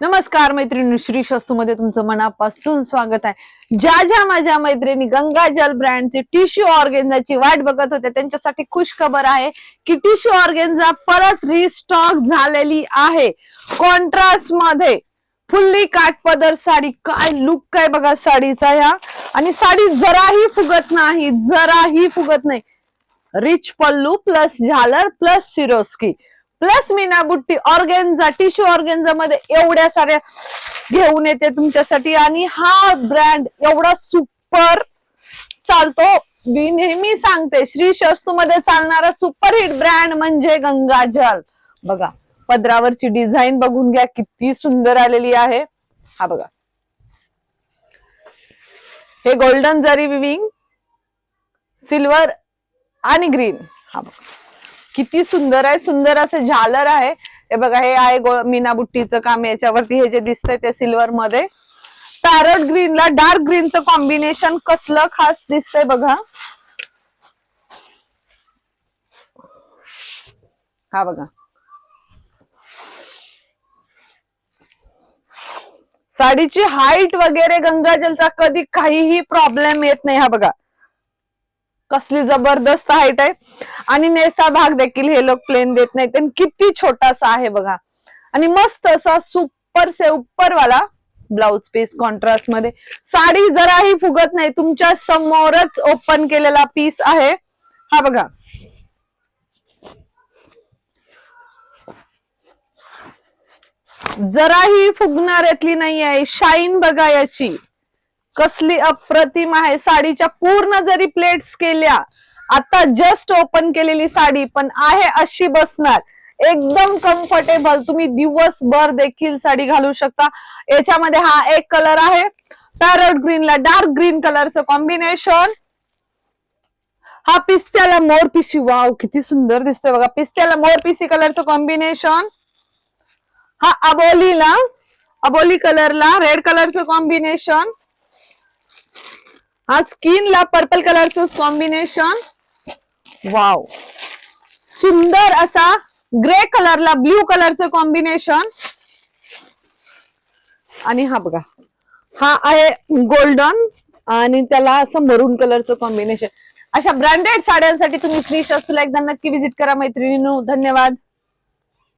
नमस्कार मैत्रिणी, श्री शस्तू मध्ये तुमचं मनापासून स्वागत आहे। ज्या ज्या माझ्या मैत्रिणी गंगाजल ब्रँडचे टिश्यू ऑर्गेन्झाची वाट बघत होते त्यांच्यासाठी खुश खबर आहे की टिश्यू ऑर्गेन्झा परत रिस्टॉक झालेली आहे कॉन्ट्रास्ट मध्ये। फुल्ली काठपदर साडी, काय लुक काय बघा साडीचा ह्या, आणि साडी जराही फुगत नाही। रिच पल्लू प्लस झालर प्लस सिरोस्की प्लस मीना बुट्टी ऑर्गेन्झा टिश्यू ऑर्गेन्झा मध्ये एवढ्या साऱ्या घेऊन येते तुमच्यासाठी। आणि हा ब्रँड एवढा सुपर चालतो, मी नेहमी सांगते श्री शस्तू मध्ये चालणारा सुपरहिट ब्रँड म्हणजे गंगाजल। बघा पदरावरची डिझाईन बघून घ्या, किती सुंदर आलेली आहे। हा बघा, हे गोल्डन जरी विविंग, सिल्वर आणि ग्रीन। हा बघा किती सुंदर आहे, सुंदर असे झालर आहे। हे बघा, हे आहे मीना बुट्टीचं काम। याच्यावरती हे जे दिसतंय ते सिल्वर मध्ये पॅरट ग्रीनला डार्क ग्रीनचं कॉम्बिनेशन कसलं खास दिसतंय बघा। हा बघा, साडीची हाईट वगैरे गंगाजलचा कधी काहीही प्रॉब्लेम येत नाही। हा बघा कसली जबरदस्त हाईट आहे, आणि नेसता भाग देखील हे लोक प्लेन देत नाहीत। आणि किती छोटासा आहे बघा, आणि मस्त असा सुपर से उपर वाला ब्लाउज पीस कॉन्ट्रास्ट मध्ये। साडी जराही फुगत नाही, तुमच्या समोरच ओपन केलेला पीस आहे। हा बघा, जराही फुगणाऱ्यातली नाही आहे। शाईन बघा याची कसली अप्रतिम आहे। साडीच्या पूर्ण जरी प्लेट्स केल्या, आता जस्ट ओपन केलेली साडी पण आहे अशी बसणार, एकदम कम्फर्टेबल। तुम्ही दिवसभर देखील साडी घालू शकता। याच्यामध्ये हा एक कलर आहे, पॅरट ग्रीनला डार्क ग्रीन कलरचं कॉम्बिनेशन। हा पिस्त्याला मोरपिसी, वाव किती सुंदर दिसतोय बघा, पिस्त्याला मोरपिसी कलरचं कॉम्बिनेशन। हा अबोली कलरला रेड कलरचं कॉम्बिनेशन। हा स्किनला पर्पल कलरचं कॉम्बिनेशन, वाव सुंदर असा ग्रे कलरला ब्ल्यू कलरचं कॉम्बिनेशन। आणि हा बघा, हा आहे गोल्डन आणि त्याला असं मरून कलरचं कॉम्बिनेशन। अशा ब्रँडेड साड्यांसाठी तुम्ही श्री शस्तूला एकदा नक्की विजिट करा मैत्रिणींनो। धन्यवाद।